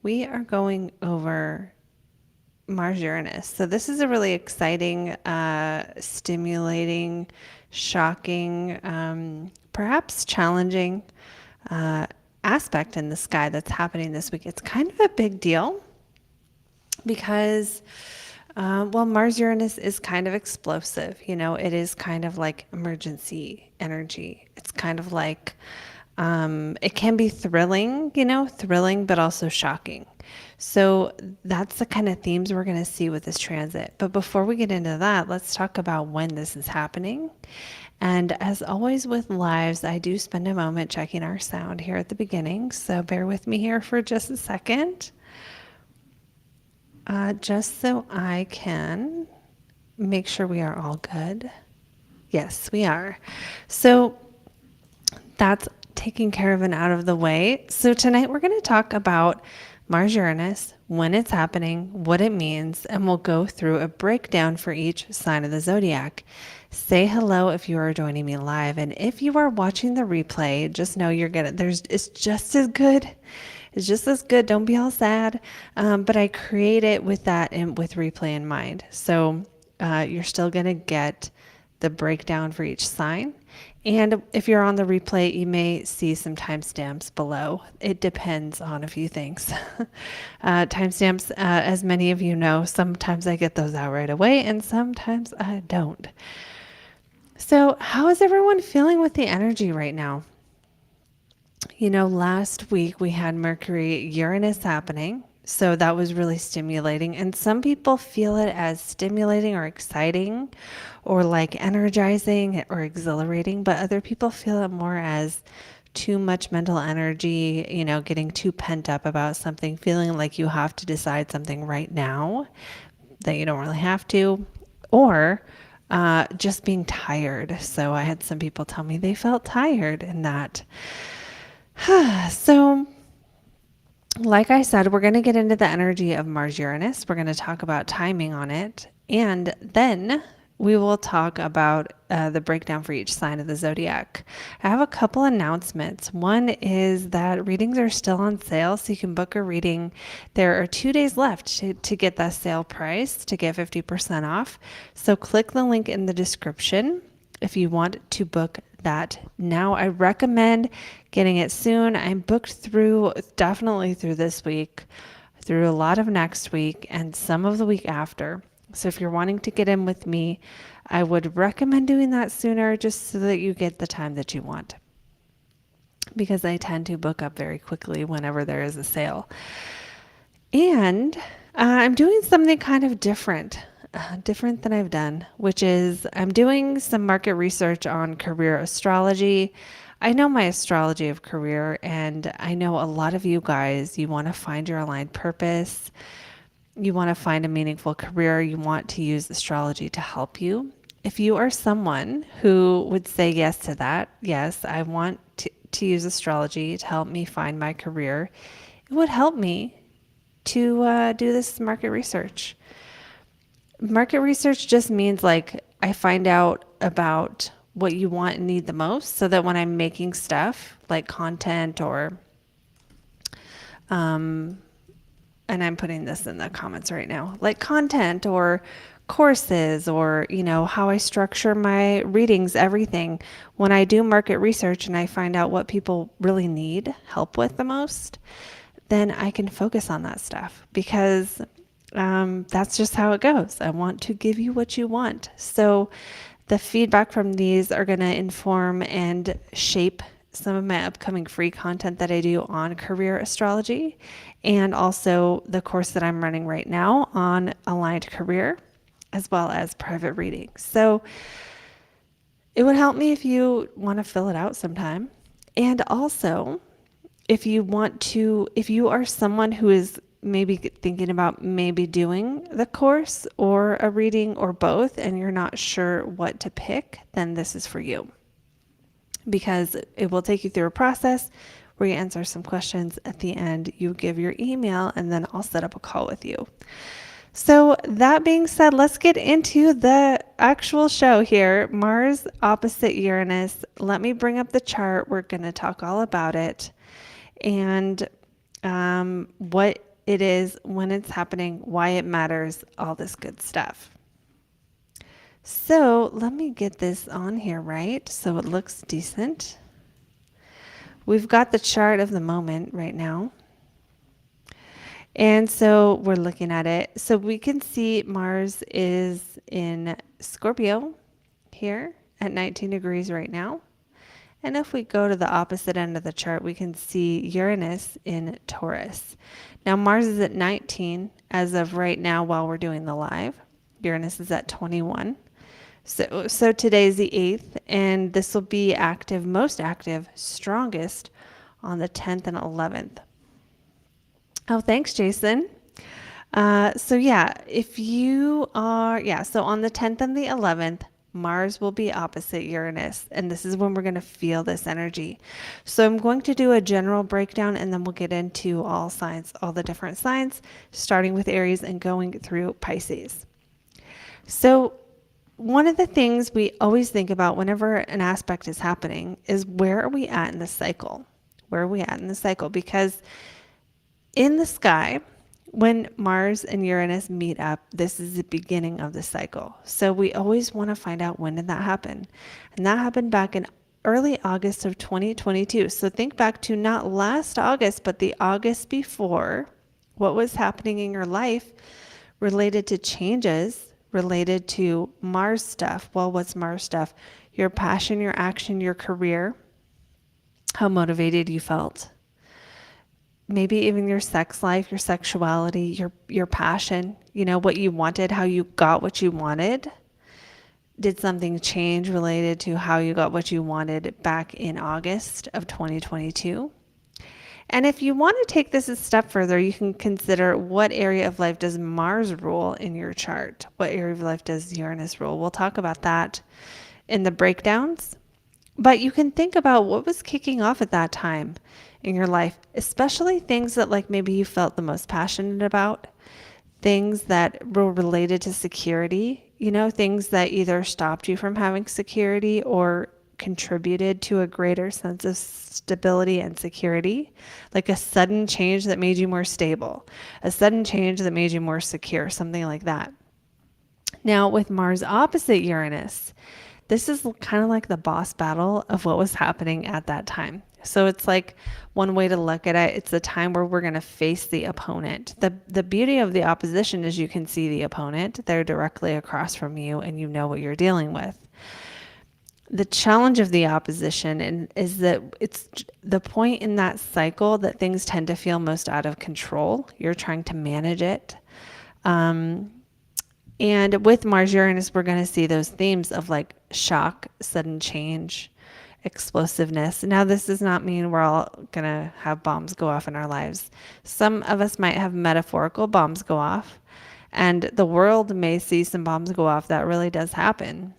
we are going over Mars Uranus. So this is a really exciting, stimulating, shocking, perhaps challenging aspect in the sky that's happening this week. It's kind of a big deal because, well, Mars Uranus is kind of explosive. You know, it is kind of like emergency energy. It's kind of like, it can be thrilling, thrilling, but also shocking. So that's the kind of themes we're going to see with this transit. But before we get into that, let's talk about when this is happening. And as always with lives, I do spend a moment checking our sound here at the beginning. So bear with me here for just a second. Just so I can make sure we are all good. Yes, we are. So that's taking care of and out of the way. So tonight we're going to talk about Mars Uranus, when it's happening, what it means, and we'll go through a breakdown for each sign of the zodiac. Say hello if you are joining me live, and if you are watching the replay, just know you're gonna. It's just as good. It's just as good. Don't be all sad. But I create it with that and with replay in mind. So you're still gonna get the breakdown for each sign. And if you're on the replay, you may see some timestamps below. It depends on a few things. Timestamps, as many of you know, sometimes I get those out right away and sometimes I don't. So how is everyone feeling with the energy right now? You know, last week we had Mercury Uranus happening. So that was really stimulating. And some people feel it as stimulating or exciting or like energizing or exhilarating, but other people feel it more as too much mental energy, getting too pent up about something, feeling like you have to decide something right now that you don't really have to, or just being tired. So I had some people tell me they felt tired in that. So like I said, we're going to get into the energy of Mars Uranus. We're going to talk about timing on it. And then we will talk about the breakdown for each sign of the zodiac. I have a couple announcements. One is that readings are still on sale, so you can book a reading. There are 2 days left to get that sale price, to get 50% off. So click the link in the description if you want to book that now. I recommend getting it soon. I'm booked definitely through this week, through a lot of next week, and some of the week after. So if you're wanting to get in with me, I would recommend doing that sooner, just so that you get the time that you want, because I tend to book up very quickly whenever there is a sale. And I'm doing something kind of different than I've done, which is I'm doing some market research on career astrology. I know my astrology of career, and I know a lot of you guys, you want to find your aligned purpose. You want to find a meaningful career. You want to use astrology to help you. If you are someone who would say yes to that, yes, I want to use astrology to help me find my career, it would help me to do this market research. Market research just means like I find out about what you want and need the most, so that when I'm making stuff like content or and I'm putting this in the comments right now, like content or courses or, how I structure my readings, everything. When I do market research and I find out what people really need help with the most, then I can focus on that stuff, because that's just how it goes. I want to give you what you want. So the feedback from these are going to inform and shape some of my upcoming free content that I do on career astrology, and also the course that I'm running right now on aligned career, as well as private readings. So it would help me if you want to fill it out sometime. And also, if you are someone who is maybe thinking about maybe doing the course or a reading or both, and you're not sure what to pick, then this is for you, because it will take you through a process where you answer some questions. At the end, you give your email, and then I'll set up a call with you. So that being said, let's get into the actual show here. Mars opposite Uranus. Let me bring up the chart. We're going to talk all about it and what it is, when it's happening, why it matters, all this good stuff. So let me get this on here right so it looks decent. We've got the chart of the moment right now. And so we're looking at it. So we can see Mars is in Scorpio here at 19 degrees right now. And if we go to the opposite end of the chart, we can see Uranus in Taurus. Now Mars is at 19 as of right now while we're doing the live. Uranus is at 21. So today's the 8th, and this will be active, most active, strongest on the 10th and 11th. Oh, thanks, Jason. So yeah, if you are, so on the 10th and the 11th, Mars will be opposite Uranus, and this is when we're going to feel this energy. So I'm going to do a general breakdown, and then we'll get into all signs, all the different signs, starting with Aries and going through Pisces. So one of the things we always think about whenever an aspect is happening is, where are we at in the cycle? Where are we at in the cycle? Because in the sky, when Mars and Uranus meet up, this is the beginning of the cycle. So we always want to find out, when did that happen? And that happened back in early August of 2022. So think back to not last August, but the August before. What was happening in your life related to changes related to Mars stuff? Well, what's Mars stuff? Your passion, your action, your career, how motivated you felt. Maybe even your sex life, your sexuality, your passion, what you wanted, how you got what you wanted. Did something change related to how you got what you wanted back in August of 2022? And if you want to take this a step further, you can consider, what area of life does Mars rule in your chart? What area of life does Uranus rule? We'll talk about that in the breakdowns. But you can think about what was kicking off at that time in your life, especially things that maybe you felt the most passionate about, things that were related to security, things that either stopped you from having security or contributed to a greater sense of stability and security, like a sudden change that made you more stable, a sudden change that made you more secure, something like that. Now with Mars opposite Uranus, this is kind of like the boss battle of what was happening at that time. So it's like, one way to look at it, it's the time where we're going to face the opponent. The beauty of the opposition is you can see the opponent. They're directly across from you and you know what you're dealing with. The challenge of the opposition is that it's the point in that cycle that things tend to feel most out of control. You're trying to manage it. And with Mars Uranus, we're going to see those themes of shock, sudden change, explosiveness. Now, this does not mean we're all going to have bombs go off in our lives. Some of us might have metaphorical bombs go off, and the world may see some bombs go off. That really does happen.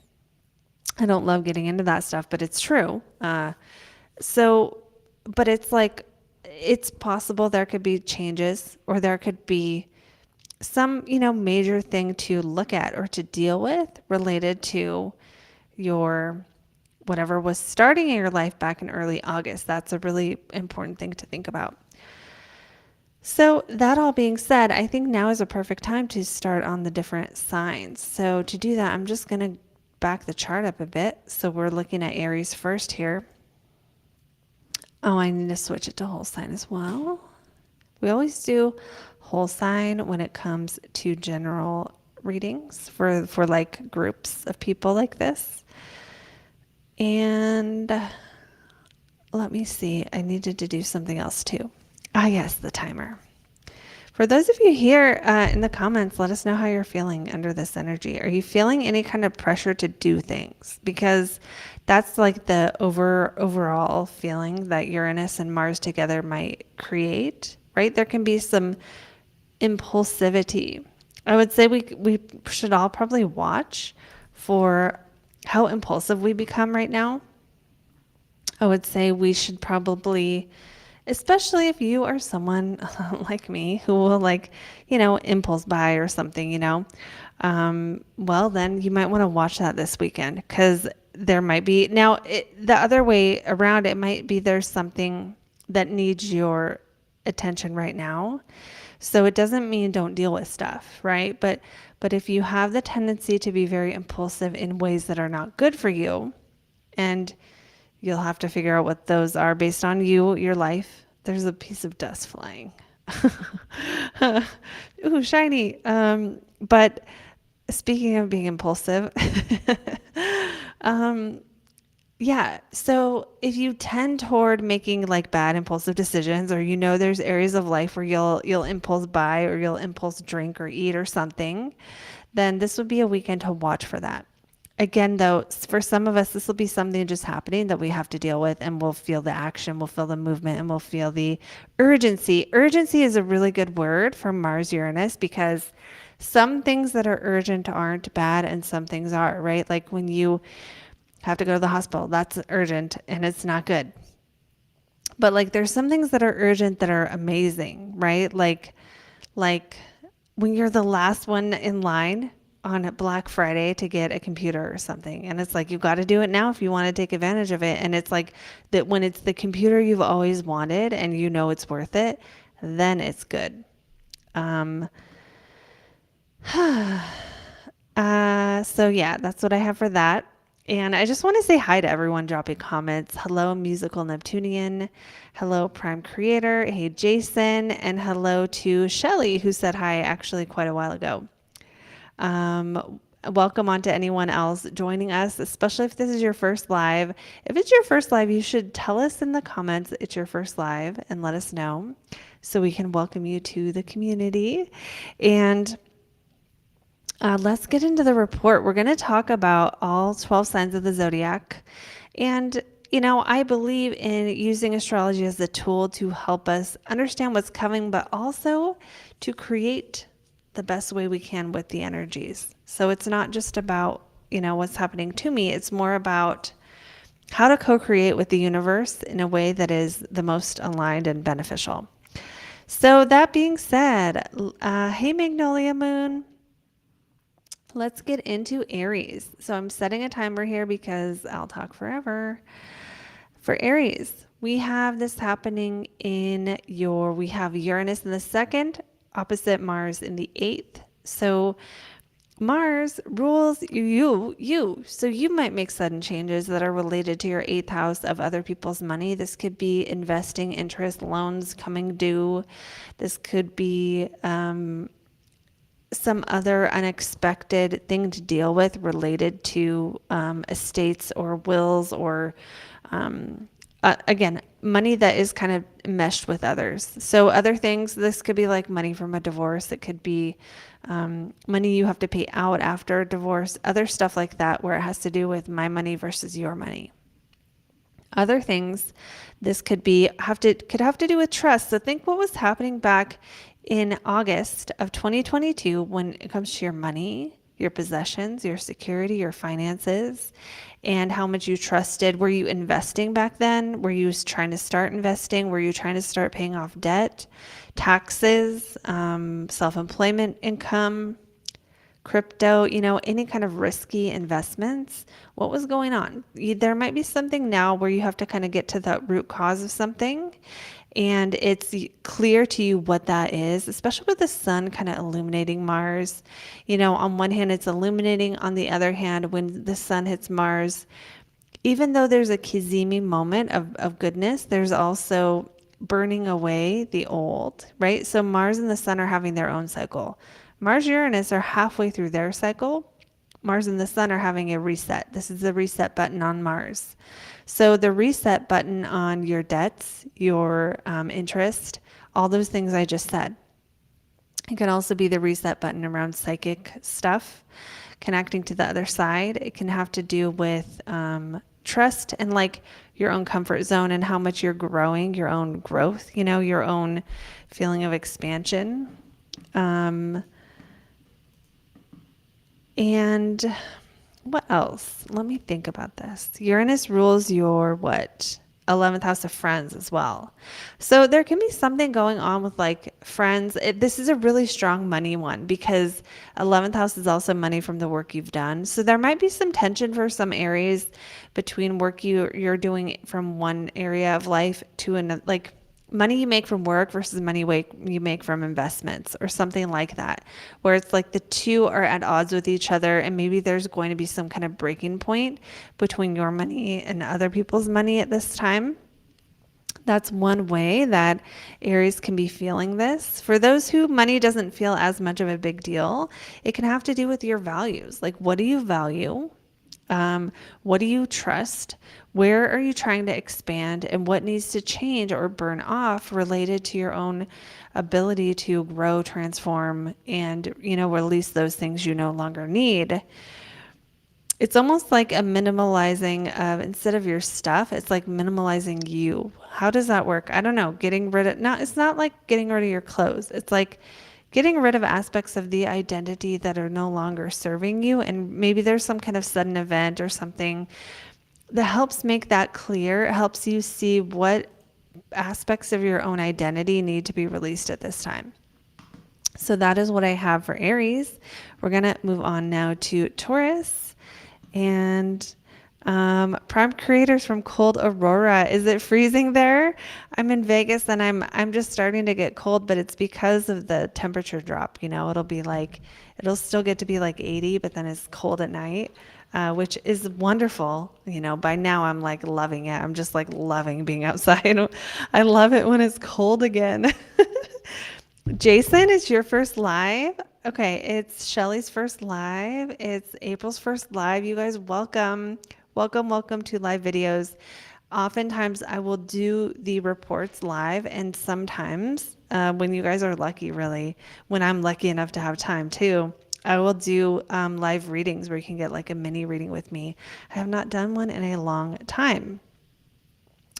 I don't love getting into that stuff, but it's true. But it's it's possible there could be changes, or there could be some, major thing to look at or to deal with related to your whatever was starting in your life back in early August. That's a really important thing to think about. So that all being said, I think now is a perfect time to start on the different signs. So to do that, I'm just going to back the chart up a bit. So we're looking at Aries first here. Oh, I need to switch it to whole sign as well. We always do whole sign when it comes to general readings for groups of people like this. And let me see, I needed to do something else too. Yes, the timer. For those of you here in the comments, let us know how you're feeling under this energy. Are you feeling any kind of pressure to do things? Because that's the overall feeling that Uranus and Mars together might create, right? There can be some impulsivity. I would say we should all probably watch for how impulsive we become right now. I would say we should probably, especially if you are someone like me who will impulse buy or something, well, then you might want to watch that this weekend, because there might be, the other way around, it might be there's something that needs your attention right now. So it doesn't mean don't deal with stuff, right? But if you have the tendency to be very impulsive in ways that are not good for you, and you'll have to figure out what those are based on you, your life. There's a piece of dust flying. Ooh, shiny. But speaking of being impulsive, yeah. So if you tend toward making like bad impulsive decisions, or there's areas of life where you'll impulse buy or you'll impulse drink or eat or something, then this would be a weekend to watch for that. Again, though, for some of us, this will be something just happening that we have to deal with, and we'll feel the action, we'll feel the movement, and we'll feel the urgency. Urgency is a really good word for Mars Uranus, because some things that are urgent aren't bad and some things are, right? Like when you have to go to the hospital, that's urgent and it's not good. But like there's some things that are urgent that are amazing, right? Like when you're the last one in line on Black Friday to get a computer or something, and it's like you've got to do it now if you want to take advantage of it, and it's like that when it's the computer you've always wanted and it's worth it, then it's good. So yeah, that's what I have for that. And I just want to say hi to everyone dropping comments. Hello, Musical Neptunian. Hello, Prime Creator. Hey, Jason. And hello to Shelly, who said hi actually quite a while ago. Welcome on to anyone else joining us, especially if this is your first live. If it's your first live, you should tell us in the comments it's your first live and let us know so we can welcome you to the community. And let's get into the report. We're going to talk about all 12 signs of the zodiac. And, I believe in using astrology as a tool to help us understand what's coming, but also to create the best way we can with the energies. So it's not just about, what's happening to me. It's more about how to co-create with the universe in a way that is the most aligned and beneficial. So that being said, hey, Magnolia Moon. Let's get into Aries. So I'm setting a timer here because I'll talk forever. For Aries, we have this happening we have Uranus in the 2nd, opposite Mars in the 8th. So Mars rules you. So you might make sudden changes that are related to your 8th house of other people's money. This could be investing, interest, loans coming due. This could be some other unexpected thing to deal with related to estates or wills or again, money that is kind of meshed with others. So other things, this could be like money from a divorce. It could be money you have to pay out after a divorce, other stuff like that where it has to do with my money versus your money. Other things, this could have to do with trust. So think what was happening back in August of 2022 when it comes to your money, your possessions, your security, your finances, and how much you trusted. Were you investing back then? Were you trying to start investing? Were you trying to start paying off debt, taxes, self-employment income, crypto, any kind of risky investments? What was going on? There might be something now where you have to kind of get to the root cause of something, and it's clear to you what that is, especially with the sun kind of illuminating Mars. On one hand, it's illuminating. On the other hand, when the sun hits Mars, even though there's a Kizimi moment of goodness, there's also burning away the old, right? So Mars and the sun are having their own cycle. Mars Uranus are halfway through their cycle. Mars and the sun are having a reset. This is the reset button on Mars. So the reset button on your debts, your interest, all those things I just said. It can also be the reset button around psychic stuff, connecting to the other side. It can have to do with trust and like your own comfort zone and how much you're growing, your own growth, your own feeling of expansion. And what else? Let me think about this. Uranus rules your 11th house of friends as well. So there can be something going on with like friends. This is a really strong money one because 11th house is also money from the work you've done. So there might be some tension for some areas between work you're doing from one area of life to another. Like money you make from work versus money you make from investments or something like that, where it's like the two are at odds with each other, and maybe there's going to be some kind of breaking point between your money and other people's money at this time. That's one way that Aries can be feeling this. For those who money doesn't feel as much of a big deal, it can have to do with your values. Like, what do you value? What do you trust? Where are you trying to expand? And what needs to change or burn off related to your own ability to grow, transform, and, release those things you no longer need? It's almost like a minimalizing of, instead of your stuff, it's like minimalizing you. How does that work? I don't know. Getting rid of, not, it's not like getting rid of your clothes. It's like getting rid of aspects of the identity that are no longer serving you. And maybe there's some kind of sudden event or something that helps make that clear. It helps you see what aspects of your own identity need to be released at this time. So that is what I have for Aries. We're going to move on now to Taurus. And prime creators from cold Aurora. Is it freezing there? I'm in Vegas and I'm just starting to get cold, but it's because of the temperature drop. It'll still get to be like 80, but then it's cold at night, which is wonderful. By now I'm like loving it. I'm just like loving being outside. I love it when it's cold again. Jason, it's your first live. Okay, it's Shelly's first live. It's April's first live. You guys, welcome. Welcome to live videos. Oftentimes I will do the reports live, and sometimes when you guys are lucky, really, when I'm lucky enough to have time too, I will do live readings where you can get like a mini reading with me. I have not done one in a long time.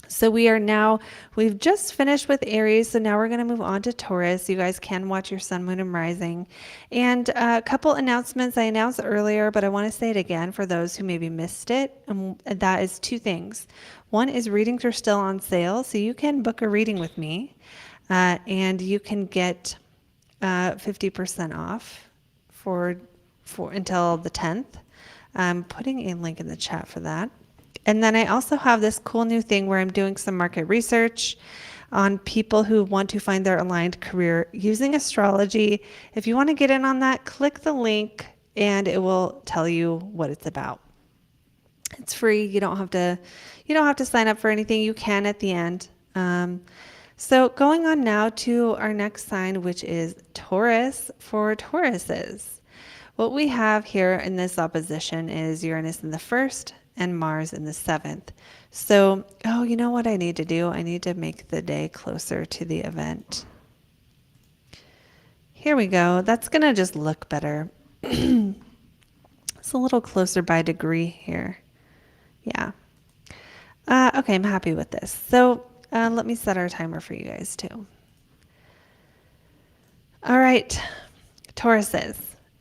So we've just finished with Aries, so now we're going to move on to Taurus. You guys can watch your sun, moon, and rising. And a couple announcements I announced earlier, but I want to say it again for those who maybe missed it. And that is two things. One is readings are still on sale, so you can book a reading with me, and you can get 50% off for until the 10th. I'm putting a link in the chat for that. And then I also have this cool new thing where I'm doing some market research on people who want to find their aligned career using astrology. If you want to get in on that, click the link and it will tell you what it's about. It's free. You don't have to sign up for anything. You can at the end. So going on now to our next sign, which is Taurus for Tauruses. What we have here in this opposition is Uranus in the first and Mars in the 7th. So, you know what I need to do? I need to make the day closer to the event. Here we go. That's going to just look better. It's a little closer by degree here. Yeah. Okay, I'm happy with this. So let me set our timer for you guys too. All right, Tauruses.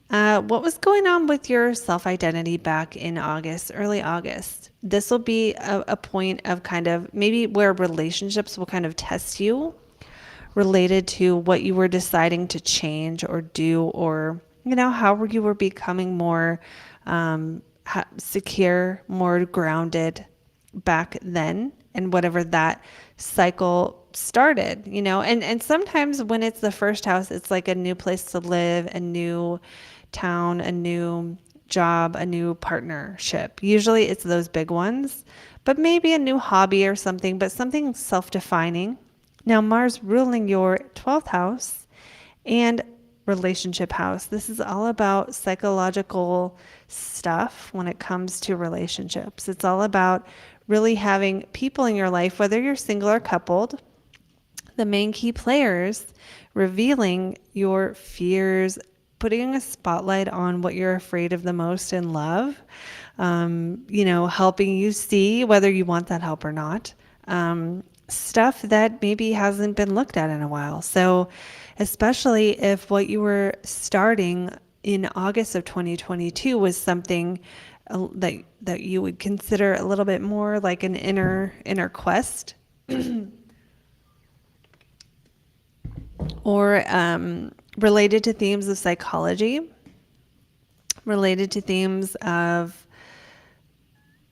What was going on with your self-identity back in August, early August? This will be a point of kind of maybe where relationships will kind of test you related to what you were deciding to change or do, or, how you were becoming more secure, more grounded back then, and whatever that cycle started, and sometimes when it's the first house, it's like a new place to live, a new town, a new job, a new partnership. Usually it's those big ones, but maybe a new hobby or something, but something self-defining. Now Mars ruling your 12th house and relationship house. This is all about psychological stuff when it comes to relationships. It's all about really having people in your life, whether you're single or coupled, the main key players, revealing your fears, putting a spotlight on what you're afraid of the most in love, helping you see whether you want that help or not, stuff that maybe hasn't been looked at in a while. So especially if what you were starting in August of 2022 was something that you would consider a little bit more like an inner quest, or related to themes of psychology, related to themes of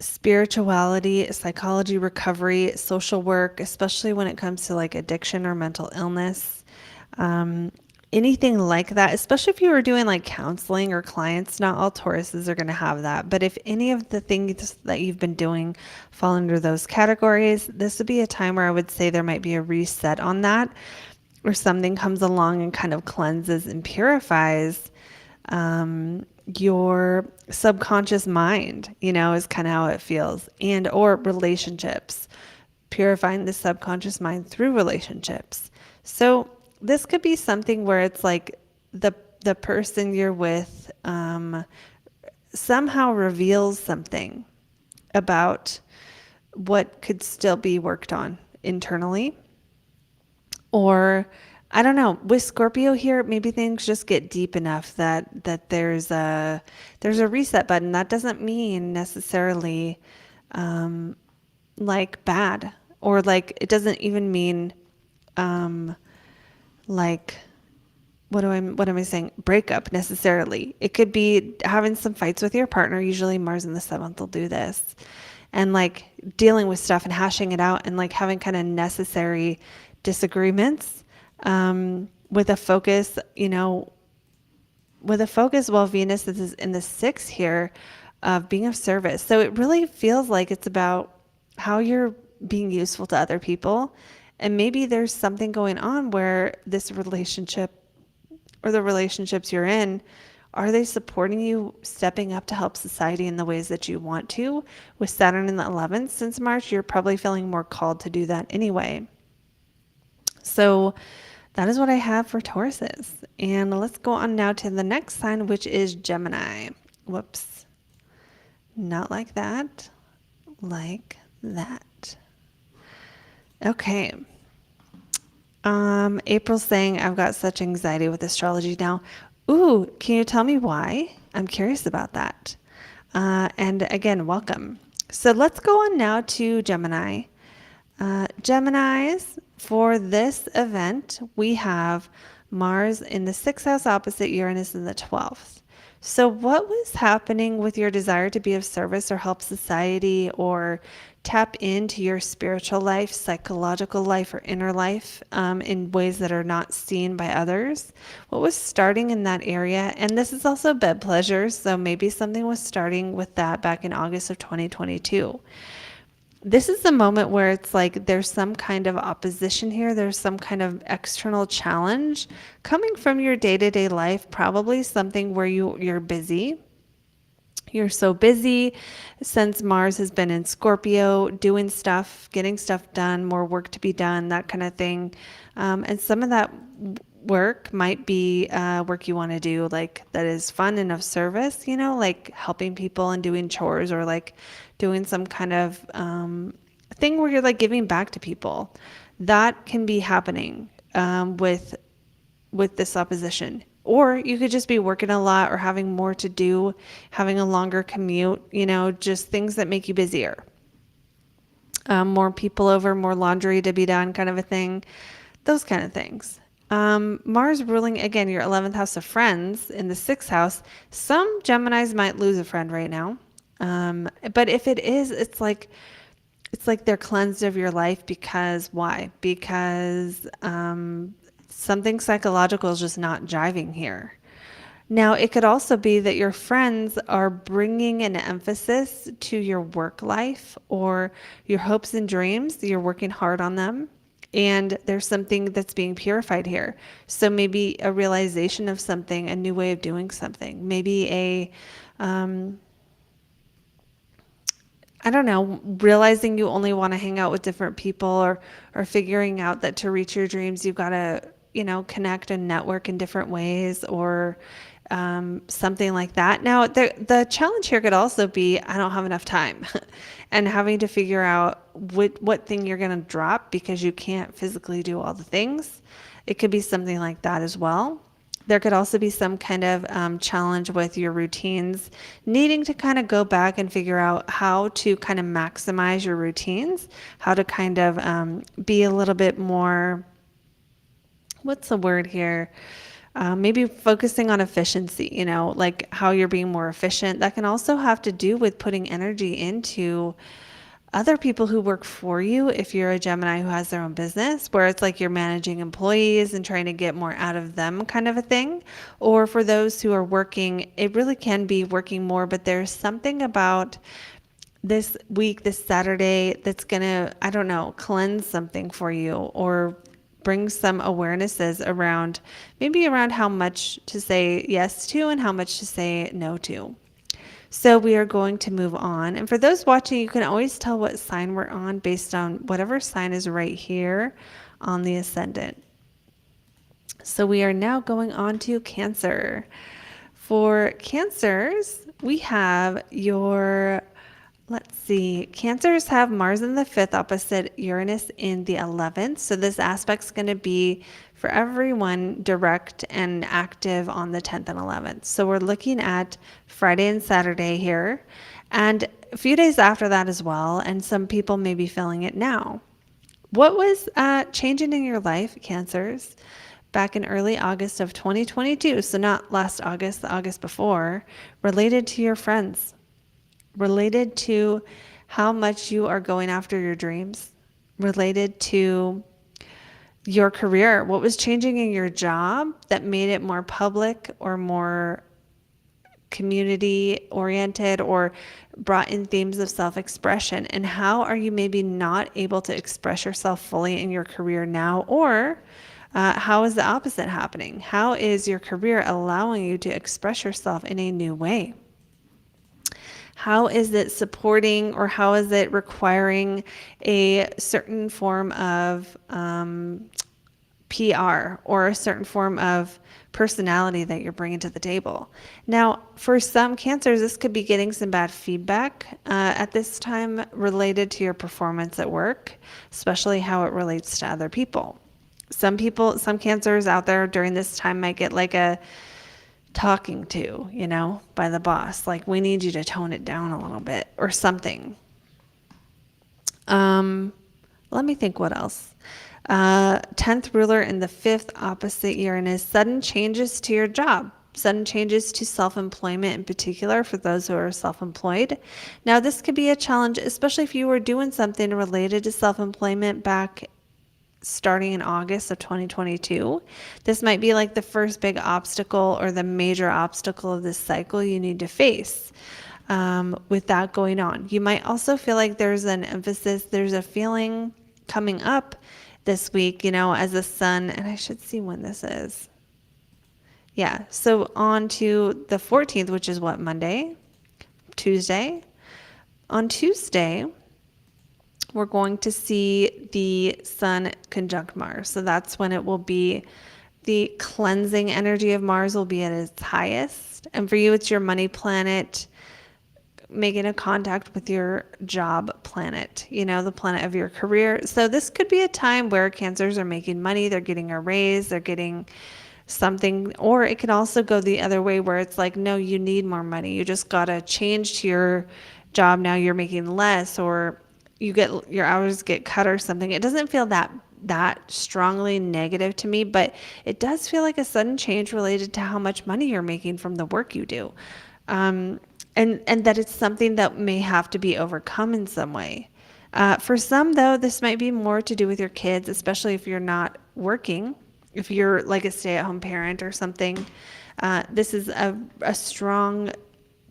spirituality, psychology, recovery, social work, especially when it comes to like addiction or mental illness. Um, Anything like that, especially if you were doing like counseling or clients. Not all Tauruses are going to have that, but if any of the things that you've been doing fall under those categories, this would be a time where I would say there might be a reset on that, or something comes along and kind of cleanses and purifies your subconscious mind, is kind of how it feels. And or relationships, purifying the subconscious mind through relationships. So this could be something where it's like the person you're with somehow reveals something about what could still be worked on internally. Or I don't know, with Scorpio here, maybe things just get deep enough that there's a reset button. That doesn't mean necessarily like bad, or like it doesn't even mean like what am I saying? Breakup necessarily. It could be having some fights with your partner. Usually Mars in the seventh will do this, and like dealing with stuff and hashing it out and like having kind of necessary disagreements with a focus, while Venus is in the sixth here of being of service. So it really feels like it's about how you're being useful to other people. And maybe there's something going on where this relationship or the relationships you're in, are they supporting you stepping up to help society in the ways that you want to? With Saturn in the 11th since March, you're probably feeling more called to do that anyway. So that is what I have for Tauruses. And let's go on now to the next sign, which is Gemini. Whoops. Not like that. Like that. Okay. April's saying, I've got such anxiety with astrology now. Ooh, can you tell me why? I'm curious about that. And again, welcome. So let's go on now to Gemini. Geminis, for this event, we have Mars in the 6th house opposite Uranus in the 12th. So what was happening with your desire to be of service or help society or tap into your spiritual life, psychological life, or inner life in ways that are not seen by others? What was starting in that area? And this is also bed pleasures, so maybe something was starting with that back in August of 2022. This is the moment where it's like there's some kind of opposition here. There's some kind of external challenge coming from your day-to-day life, probably something where you're busy. You're so busy since Mars has been in Scorpio, doing stuff, getting stuff done, more work to be done, that kind of thing. And some of that work might be work you want to do, like that is fun and of service, like helping people and doing chores, or like doing some kind of thing where you're like giving back to people. That can be happening with this opposition. Or you could just be working a lot or having more to do, having a longer commute, just things that make you busier. More people over, more laundry to be done, kind of a thing. Those kind of things. Mars ruling, again, your 11th house of friends in the 6th house. Some Geminis might lose a friend right now. But if it is, it's like they're cleansed of your life because why? Because something psychological is just not jiving here. Now, it could also be that your friends are bringing an emphasis to your work life or your hopes and dreams. You're working hard on them, and there's something that's being purified here. So maybe a realization of something, a new way of doing something, maybe I don't know, realizing you only want to hang out with different people, or figuring out that to reach your dreams, you've got to, connect and network in different ways, or something like that. Now, the challenge here could also be, I don't have enough time and having to figure out what thing you're going to drop because you can't physically do all the things. It could be something like that as well. There could also be some kind of challenge with your routines, needing to kind of go back and figure out how to kind of maximize your routines, how to kind of be a little bit more, what's the word here? Maybe focusing on efficiency, like how you're being more efficient. That can also have to do with putting energy into other people who work for you. If you're a Gemini who has their own business, where it's like you're managing employees and trying to get more out of them, kind of a thing. Or for those who are working, it really can be working more, but there's something about this week, this Saturday, that's going to, I don't know, cleanse something for you, or bring some awarenesses around, maybe around how much to say yes to and how much to say no to. So we are going to move on. And for those watching, you can always tell what sign we're on based on whatever sign is right here on the ascendant. So we are now going on to Cancer. For Cancers, we have your, let's see, Cancers have Mars in the 5th opposite Uranus in the 11th. So this aspect's going to be for everyone direct and active on the 10th and 11th. So we're looking at Friday and Saturday here, and a few days after that as well. And some people may be feeling it now. What was changing in your life, Cancers, back in early August of 2022? So not last August, the August before, related to your friends, related to how much you are going after your dreams, related to your career. What was changing in your job that made it more public or more community oriented, or brought in themes of self-expression? And how are you maybe not able to express yourself fully in your career now? Or how is the opposite happening? How is your career allowing you to express yourself in a new way? How is it supporting, or how is it requiring a certain form of PR or a certain form of personality that you're bringing to the table? Now, for some Cancers, this could be getting some bad feedback at this time related to your performance at work, especially how it relates to other people. Some Cancers out there during this time might get like a talking to, by the boss. Like, we need you to tone it down a little bit or something. Let me think what else. 10th ruler in the 5th opposite Uranus, sudden changes to your job, sudden changes to self-employment in particular for those who are self-employed. Now, this could be a challenge, especially if you were doing something related to self-employment back starting in August of 2022. This might be like the first big obstacle or the major obstacle of this cycle you need to face with that going on. You might also feel like there's an emphasis, there's a feeling coming up this week, as the sun, and I should see when this is. Yeah, so on to the 14th, which is what, Monday? Tuesday? On Tuesday, we're going to see the sun conjunct Mars. So that's when it will be, the cleansing energy of Mars will be at its highest. And for you, it's your money planet making a contact with your job planet, the planet of your career. So this could be a time where Cancers are making money, they're getting a raise, they're getting something, or it can also go the other way where it's like, no, you need more money. You just got to change to your job. Now you're making less, or your hours get cut or something. It doesn't feel that strongly negative to me, but it does feel like a sudden change related to how much money you're making from the work you do. And that it's something that may have to be overcome in some way. For some, though, this might be more to do with your kids, especially if you're not working. If you're like a stay-at-home parent or something, this is a strong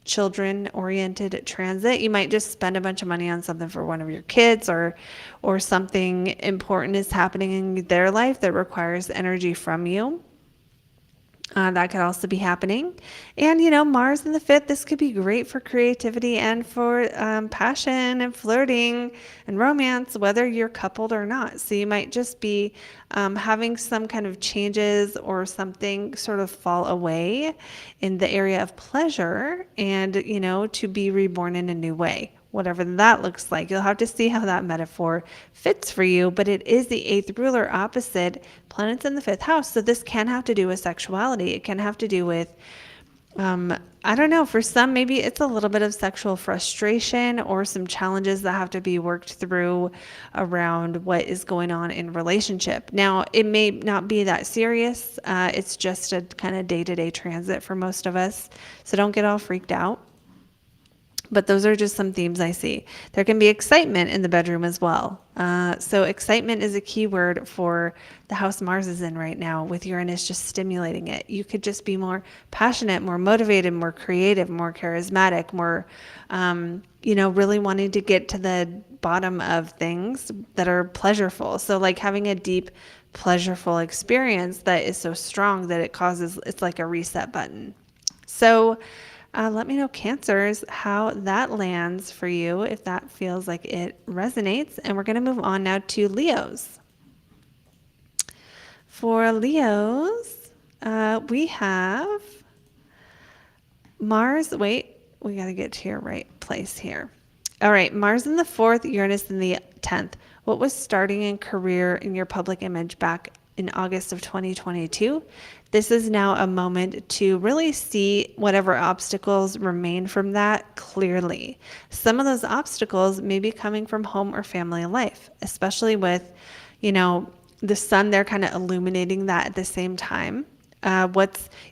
children-oriented transit. You might just spend a bunch of money on something for one of your kids, or something important is happening in their life that requires energy from you. That could also be happening. And, Mars in the 5th, this could be great for creativity and for passion and flirting and romance, whether you're coupled or not. So you might just be having some kind of changes or something sort of fall away in the area of pleasure, and, to be reborn in a new way. Whatever that looks like. You'll have to see how that metaphor fits for you, but it is the 8th ruler opposite planets in the 5th house. So this can have to do with sexuality. It can have to do with I don't know, for some, maybe it's a little bit of sexual frustration or some challenges that have to be worked through around what is going on in relationship. Now, it may not be that serious. It's just a kind of day-to-day transit for most of us. So don't get all freaked out. But those are just some themes I see. There can be excitement in the bedroom as well. So excitement is a key word for the house Mars is in right now, with Uranus just stimulating it. You could just be more passionate, more motivated, more creative, more charismatic, more, really wanting to get to the bottom of things that are pleasurable. So like having a deep, pleasureful experience that is so strong that it's like a reset button. So let me know, Cancers, how that lands for you, if that feels like it resonates. And we're going to move on now to Leos. For Leos, we have Mars. Wait, we got to get to your right place here. All right, Mars in the 4th, Uranus in the 10th. What was starting in career in your public image back in August of 2022? This is now a moment to really see whatever obstacles remain from that clearly. Some of those obstacles may be coming from home or family life, especially with, the sun there kind of illuminating that at the same time. And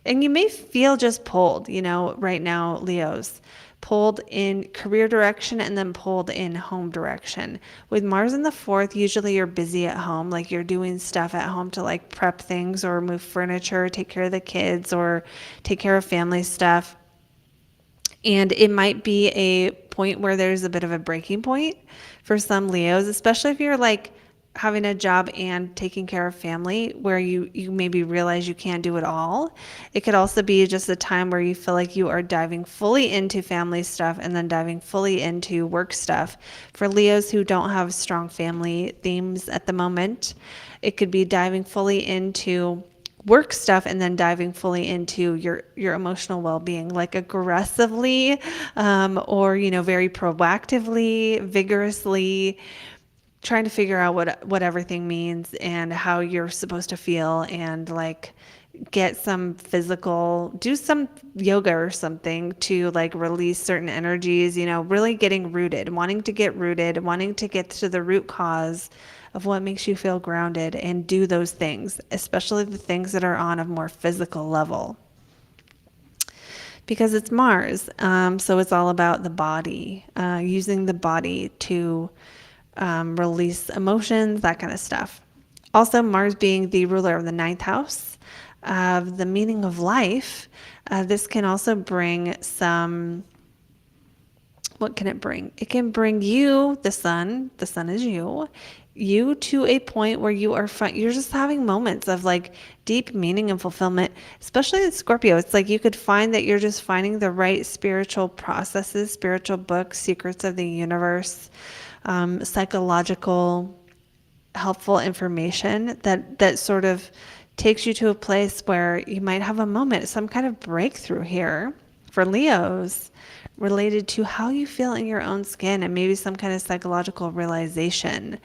you may feel just pulled, right now, Leos, pulled in career direction and then pulled in home direction. With Mars in the 4th, usually you're busy at home, like you're doing stuff at home to like prep things or move furniture, take care of the kids or take care of family stuff. And it might be a point where there's a bit of a breaking point for some Leos, especially if you're like having a job and taking care of family, where you maybe realize you can't do it all. It could also be just a time where you feel like you are diving fully into family stuff and then diving fully into work stuff. For Leos who don't have strong family themes at the moment, it could be diving fully into work stuff and then diving fully into your emotional well-being, like aggressively, or very proactively, vigorously trying to figure out what everything means and how you're supposed to feel, and like do some yoga or something to like release certain energies, really getting rooted, wanting to get to the root cause of what makes you feel grounded, and do those things, especially the things that are on a more physical level. Because it's Mars, so it's all about the body, using the body to release emotions, that kind of stuff. Also, Mars being the ruler of the 9th house of the meaning of life, this can also bring what can it bring? It can bring you, the sun is you to a point where you're just having moments of like deep meaning and fulfillment, especially in Scorpio. It's like you could find that you're just finding the right spiritual processes, spiritual books, secrets of the universe, psychological helpful information that sort of takes you to a place where you might have a moment, some kind of breakthrough here for Leos related to how you feel in your own skin, and maybe some kind of psychological realization.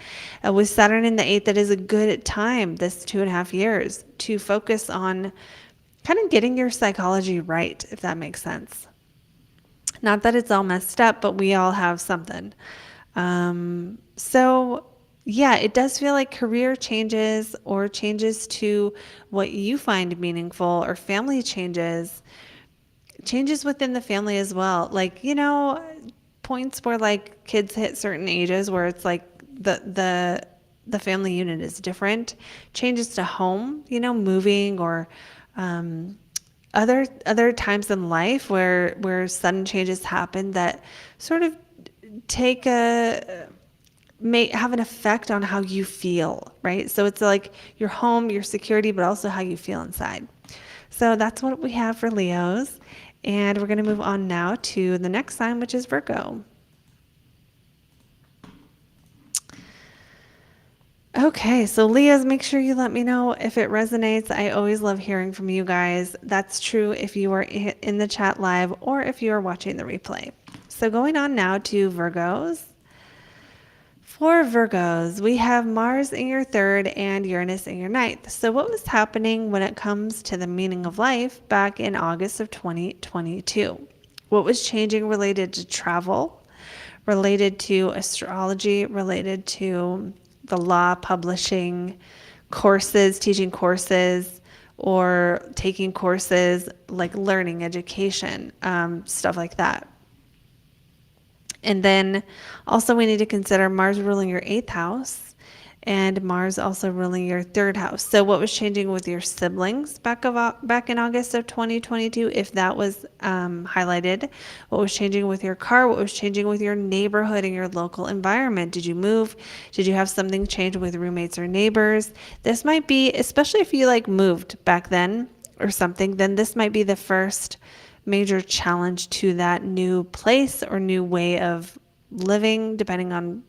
With Saturn in the 8th, that is a good time, this 2.5 years, to focus on kind of getting your psychology right, if that makes sense. Not that it's all messed up, but we all have something. So yeah, it does feel like career changes or changes to what you find meaningful, or family changes within the family as well. Like, points where like kids hit certain ages where it's like the family unit is different, changes to home, moving, or other times in life where sudden changes happen that sort of may have an effect on how you feel, right? So it's like your home, your security, but also how you feel inside. So that's what we have for Leos. And we're going to move on now to the next sign, which is Virgo. Okay, so Leos, make sure you let me know if it resonates. I always love hearing from you guys. That's true if you are in the chat live or if you are watching the replay. So going on now to Virgos. For Virgos, we have Mars in your third and Uranus in your ninth. So, what was happening when it comes to the meaning of life back in August of 2022? What was changing related to travel, related to astrology, related to the law, publishing, courses, teaching courses, or taking courses like learning, education, stuff like that? And then also we need to consider Mars ruling your eighth house and Mars also ruling your third house. So what was changing with your siblings back in August of 2022, if that was highlighted? What was changing with your car? What was changing with your neighborhood and your local environment? Did you move? Did you have something change with roommates or neighbors? This might be, especially if you like moved back then or something, then this might be the first major challenge to that new place or new way of living, depending on,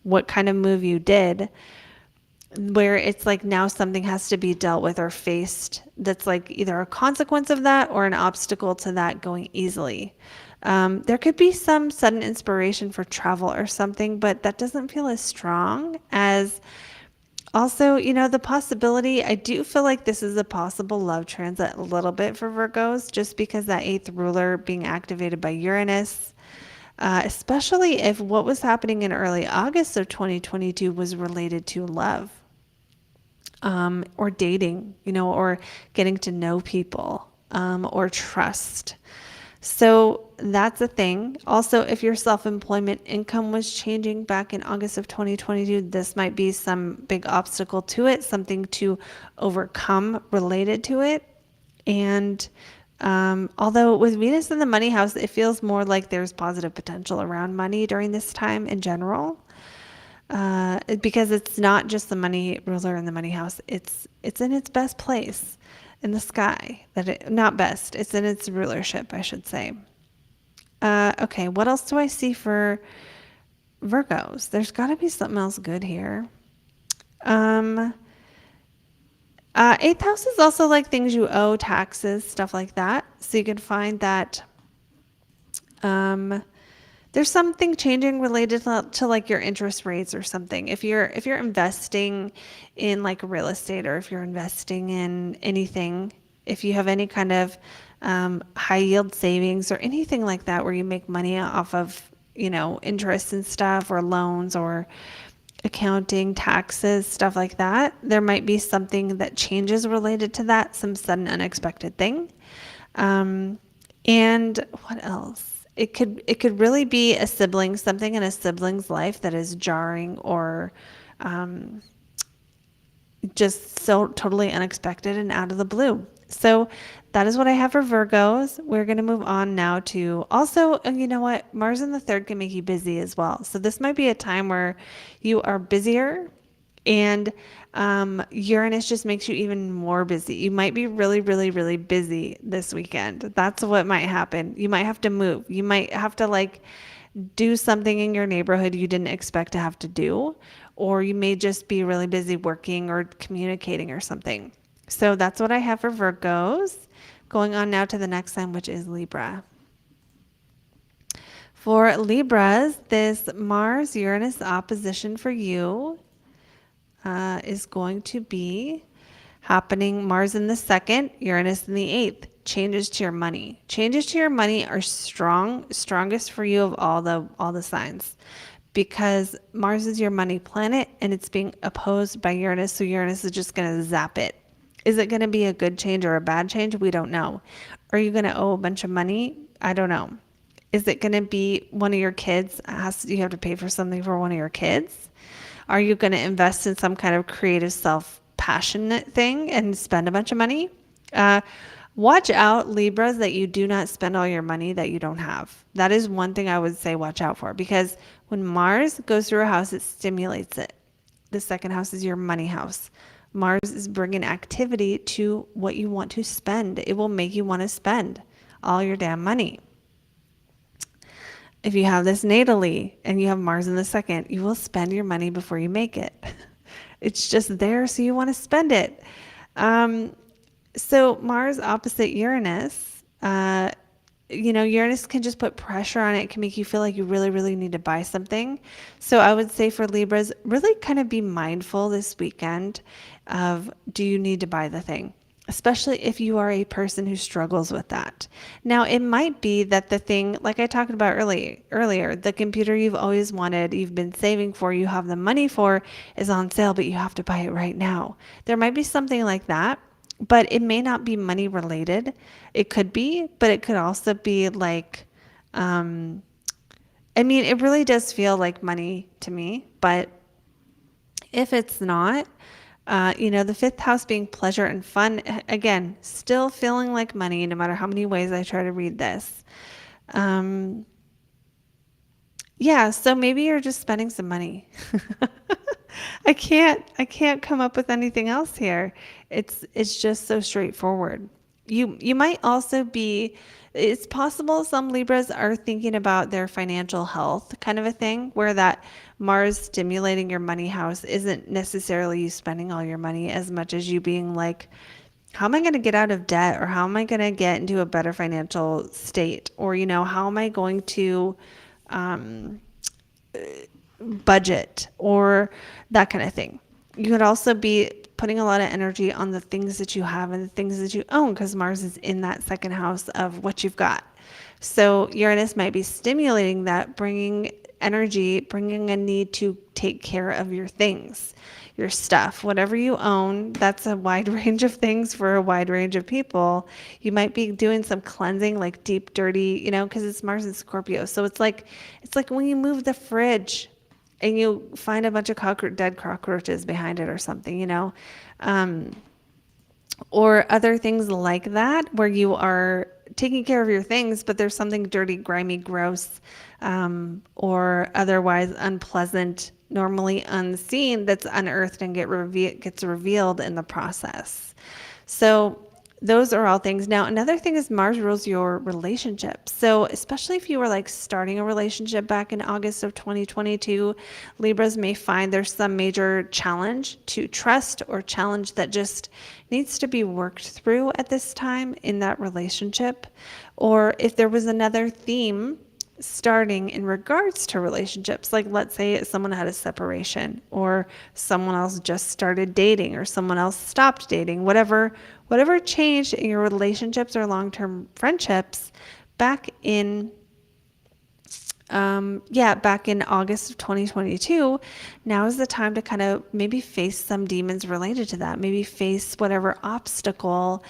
what kind of move you did, where it's like now something has to be dealt with or faced that's like either a consequence of that or an obstacle to that going easily. There could be some sudden inspiration for travel or something, but that doesn't feel as strong as also, the possibility, I do feel like this is a possible love transit a little bit for Virgos, just because that eighth ruler being activated by Uranus, especially if what was happening in early August of 2022 was related to love, or dating, or getting to know people, or trust. So that's a thing. Also, if your self-employment income was changing back in August of 2022, this might be some big obstacle to it, something to overcome related to it. And although with Venus in the money house, it feels more like there's positive potential around money during this time in general. Because it's not just the money ruler in the money house, it's in its best place in the sky. Not best, it's in its rulership, I should say. Okay, what else do I see for Virgos? There's got to be something else good here. Eighth house is also like things you owe, taxes, stuff like that. So you can find that there's something changing related to like your interest rates or something. If you're investing in like real estate, or if you're investing in anything, if you have any kind of high yield savings or anything like that where you make money off of, interest and stuff, or loans, or accounting, taxes, stuff like that, there might be something that changes related to that, some sudden unexpected thing. And what else? It could really be a sibling, something in a sibling's life that is jarring or just so totally unexpected and out of the blue. So that is what I have for Virgos. We're going to move on now to also, you know what? Mars in the third can make you busy as well. So this might be a time where you are busier, and Uranus just makes you even more busy. You might be really, really, really busy this weekend. That's what might happen. You might have to move. You might have to like do something in your neighborhood you didn't expect to have to do, or you may just be really busy working or communicating or something. So that's what I have for Virgos. Going on now to the next sign, which is Libra. For Libras, this Mars-Uranus opposition for you is going to be happening Mars in the second, Uranus in the eighth. Changes to your money. Changes to your money are strongest for you of all the signs, because Mars is your money planet and it's being opposed by Uranus. So Uranus is just going to zap it. Is it going to be a good change or a bad change? We don't know. Are you going to owe a bunch of money? I don't know. Is it going to be one of your kids? You have to pay for something for one of your kids? Are you going to invest in some kind of creative, self-passionate thing and spend a bunch of money? Watch out, Libras, that you do not spend all your money that you don't have. That is one thing I would say watch out for, because when Mars goes through a house, it stimulates it. The second house is your money house. Mars is bringing activity to what you want to spend. It will make you want to spend all your damn money. If you have this natally and you have Mars in the second, you will spend your money before you make it. It's just there, so you want to spend it. So Mars opposite Uranus Uranus can just put pressure on it. It can make you feel like you really, really need to buy something. So I would say for Libras, really kind of be mindful this weekend of, do you need to buy the thing? Especially if you are a person who struggles with that. Now, it might be that the thing, like I talked about earlier, the computer you've always wanted, you've been saving for, you have the money for, is on sale, but you have to buy it right now. There might be something like that, but it may not be money related. It could be, but it could also be like, it really does feel like money to me, but if it's not, the fifth house being pleasure and fun, again, still feeling like money, no matter how many ways I try to read this. Yeah, so maybe you're just spending some money. I can't come up with anything else here. It's just so straightforward. You might also be, it's possible some Libras are thinking about their financial health kind of a thing, where that Mars stimulating your money house isn't necessarily you spending all your money as much as you being like, how am I going to get out of debt, or how am I going to get into a better financial state, or how am I going to um, budget, or that kind of thing. You could also be putting a lot of energy on the things that you have and the things that you own, because Mars is in that second house of what you've got. So Uranus might be stimulating that, bringing energy, bringing a need to take care of your things, your stuff, whatever you own. That's a wide range of things for a wide range of people. You might be doing some cleansing, like deep, dirty, because it's Mars and Scorpio. So it's like when you move the fridge and you find a bunch of dead cockroaches behind it or something, or other things like that, where you are taking care of your things, but there's something dirty, grimy, gross, or otherwise unpleasant, normally unseen, that's unearthed and gets revealed in the process. So those are all things. Now, another thing is Mars rules your relationships. So especially if you were like starting a relationship back in August of 2022, Libras may find there's some major challenge to trust, or challenge that just needs to be worked through at this time in that relationship. Or if there was another theme starting in regards to relationships, like let's say someone had a separation, or someone else just started dating, or someone else stopped dating, whatever changed in your relationships or long-term friendships back in back in August of 2022, now is the time to kind of maybe face some demons related to that. Maybe face whatever obstacle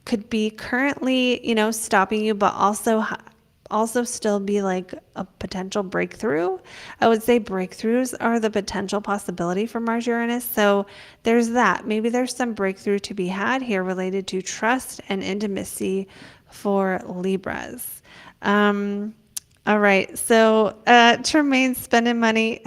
could be currently, stopping you, but also still be like a potential breakthrough. I would say breakthroughs are the potential possibility for Mars Uranus. So there's that. Maybe there's some breakthrough to be had here related to trust and intimacy for Libras. All right. So Tremaine spending money.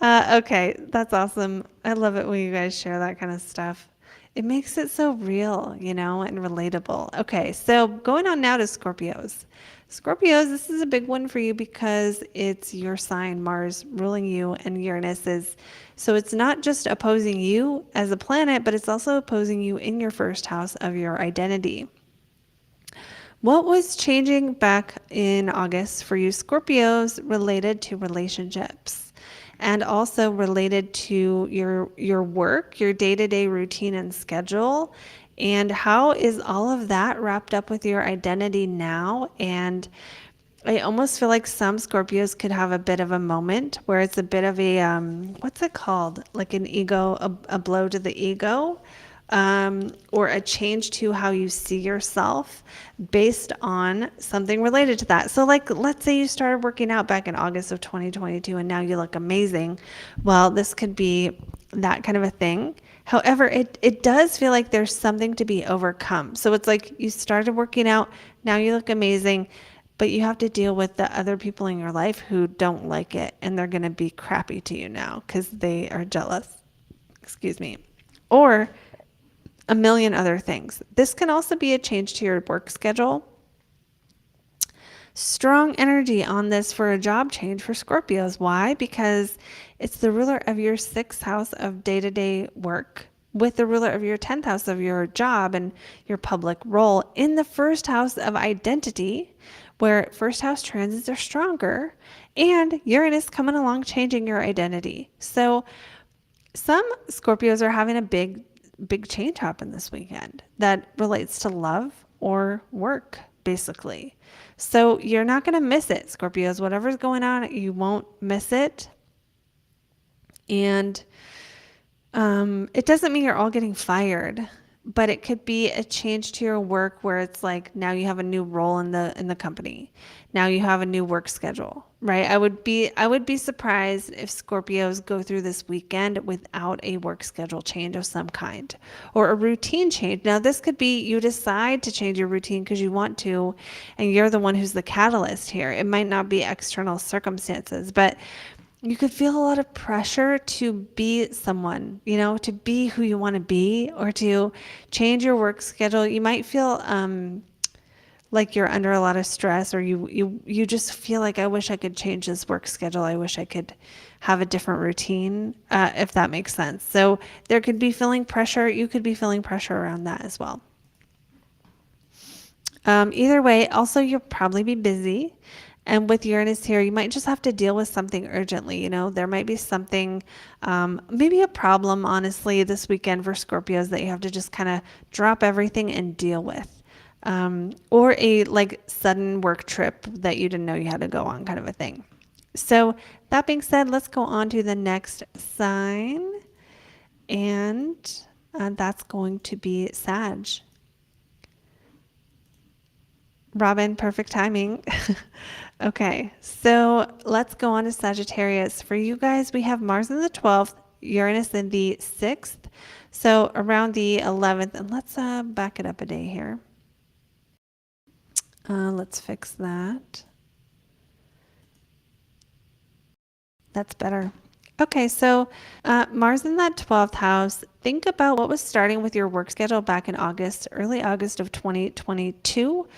Okay. That's awesome. I love it when you guys share that kind of stuff. It makes it so real, and relatable. Okay, so going on now to Scorpios. Scorpios, this is a big one for you because it's your sign, Mars ruling you, and Uranus is. So it's not just opposing you as a planet, but it's also opposing you in your first house of your identity. What was changing back in August for you Scorpios related to relationships, and also related to your work, your day-to-day routine and schedule? And how is all of that wrapped up with your identity now? And I almost feel like some Scorpios could have a bit of a moment where it's a bit of a, what's it called? Like an ego, a blow to the ego. Or a change to how you see yourself based on something related to that. So like, let's say you started working out back in August of 2022 and now you look amazing. Well, this could be that kind of a thing. However, it does feel like there's something to be overcome. So it's like you started working out, now you look amazing, but you have to deal with the other people in your life who don't like it, and they're going to be crappy to you now because they are jealous. Excuse me. Or a million other things. This can also be a change to your work schedule. Strong energy on this for a job change for Scorpios. Why? Because it's the ruler of your sixth house of day-to-day work, with the ruler of your 10th house of your job and your public role in the first house of identity, where first house transits are stronger, and Uranus coming along changing your identity. So some Scorpios are having a big change happen this weekend that relates to love or work, basically. So you're not going to miss it, Scorpios. Whatever's going on, you won't miss it. And it doesn't mean you're all getting fired, but it could be a change to your work where it's like now you have a new role in the company. Now you have a new work schedule, right? I would be surprised if Scorpios go through this weekend without a work schedule change of some kind or a routine change. Now this could be you decide to change your routine because you want to, and you're the one who's the catalyst here. It might not be external circumstances, but you could feel a lot of pressure to be someone, to be who you want to be or to change your work schedule. You might feel like you're under a lot of stress, or you just feel like, I wish I could change this work schedule. I wish I could have a different routine, if that makes sense. So there could be feeling pressure. You could be feeling pressure around that as well. Either way, also you'll probably be busy. And with Uranus here, you might just have to deal with something urgently. There might be something, maybe a problem, honestly, this weekend for Scorpios that you have to just kind of drop everything and deal with. Or a sudden work trip that you didn't know you had to go on, kind of a thing. So that being said, let's go on to the next sign. And that's going to be Sag. Robin, perfect timing. Okay, so let's go on to Sagittarius. For you guys, we have Mars in the 12th, Uranus in the 6th. So around the 11th, and let's back it up a day here. Let's fix that. That's better. Okay, so Mars in that 12th house, think about what was starting with your work schedule back in early August of 2022.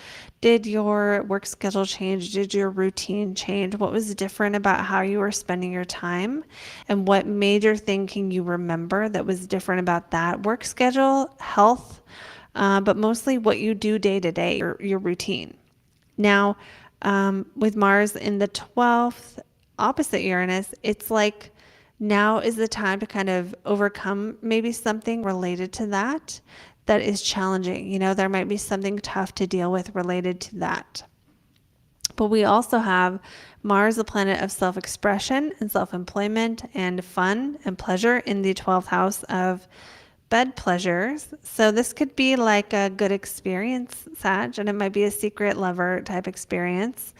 Did your work schedule change? Did your routine change? What was different about how you were spending your time? And what major thing can you remember that was different about that work schedule, health, but mostly what you do day to day, your routine? Now, with Mars in the 12th, opposite Uranus, it's like now is the time to kind of overcome maybe something related to that is challenging. There might be something tough to deal with related to that. But we also have Mars, the planet of self-expression and self-employment and fun and pleasure in the 12th house of bed pleasures. So this could be like a good experience, Sag, and it might be a secret lover type experience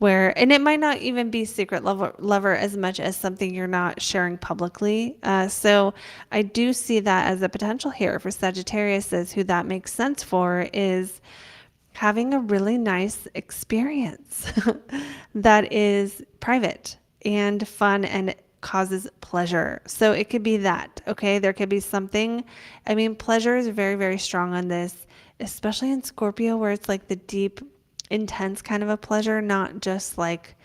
and it might not even be secret lover as much as something you're not sharing publicly. So I do see that as a potential here for Sagittarius. Who that makes sense for is having a really nice experience that is private and fun and causes pleasure. So it could be that, okay? There could be something, pleasure is very, very strong on this, especially in Scorpio, where it's like the deep, intense kind of a pleasure, not just like,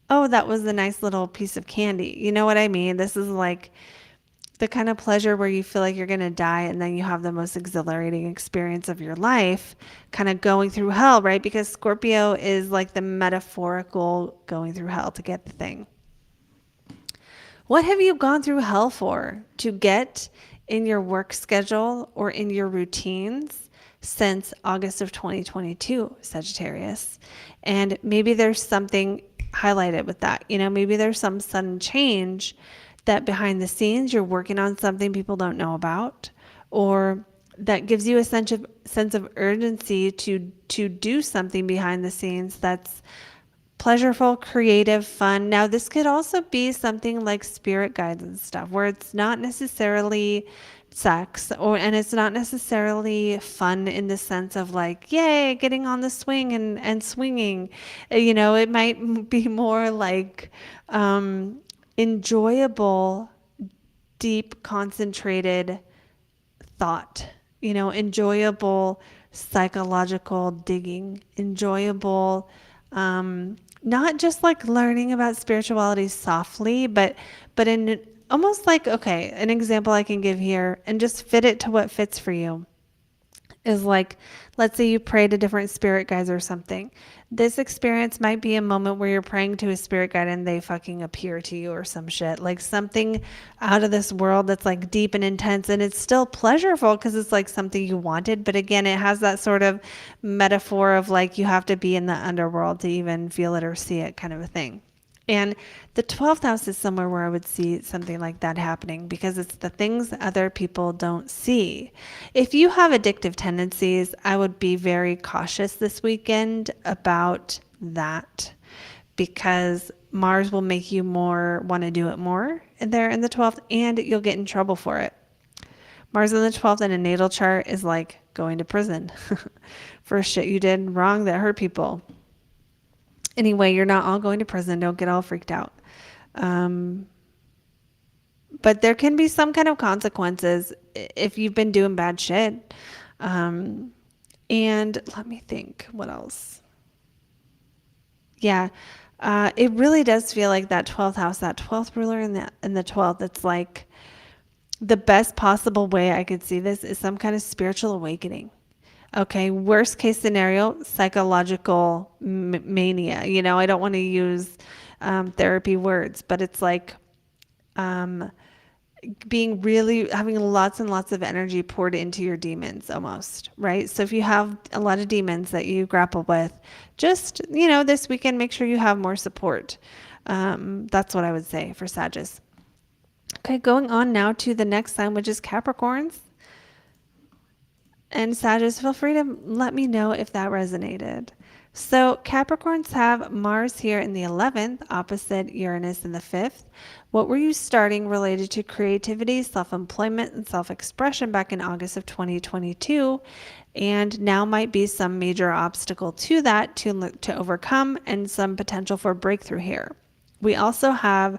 oh, that was a nice little piece of candy. You know what I mean? This is like the kind of pleasure where you feel like you're going to die and then you have the most exhilarating experience of your life, kind of going through hell, right? Because Scorpio is like the metaphorical going through hell to get the thing. What have you gone through hell for to get in your work schedule or in your routines since August of 2022, Sagittarius? And maybe there's something highlighted with that. Maybe there's some sudden change that behind the scenes you're working on something people don't know about, or that gives you a sense of urgency to do something behind the scenes that's pleasurable, creative, fun. Now, this could also be something like spirit guides and stuff, where it's not necessarily sex, and it's not necessarily fun in the sense of like, yay, getting on the swing and swinging. It might be more like enjoyable, deep, concentrated thought, enjoyable psychological digging, enjoyable, not just like learning about spirituality softly, but in almost like, okay, an example I can give here and just fit it to what fits for you is like, let's say you pray to different spirit guides or something. This experience might be a moment where you're praying to a spirit guide and they fucking appear to you or some shit, like something out of this world that's like deep and intense, and it's still pleasurable because it's like something you wanted. But again, it has that sort of metaphor of like you have to be in the underworld to even feel it or see it, kind of a thing. And the 12th house is somewhere where I would see something like that happening because it's the things other people don't see. If you have addictive tendencies, I would be very cautious this weekend about that because Mars will make you more want to do it more there in the 12th, and you'll get in trouble for it. Mars in the 12th in a natal chart is like going to prison for shit you did wrong that hurt people. Anyway, you're not all going to prison. Don't get all freaked out. But there can be some kind of consequences if you've been doing bad shit. And let me think, what else? Yeah, it really does feel like that 12th house, that 12th ruler in the 12th. It's like the best possible way I could see this is some kind of spiritual awakening. Okay, worst case scenario, psychological mania. You know, I don't want to use therapy words, but it's like being really having lots and lots of energy poured into your demons almost, right? So if you have a lot of demons that you grapple with, just, you know, this weekend, make sure you have more support. That's what I would say for Sagittarius. Okay, going on now to the next sign, which is Capricorns. And Sagittarius, feel free to let me know if that resonated. So Capricorns have Mars here in the 11th, opposite Uranus in the 5th. What were you starting related to creativity, self-employment, and self-expression back in August of 2022? And now might be some major obstacle to that to overcome, and some potential for breakthrough here. We also have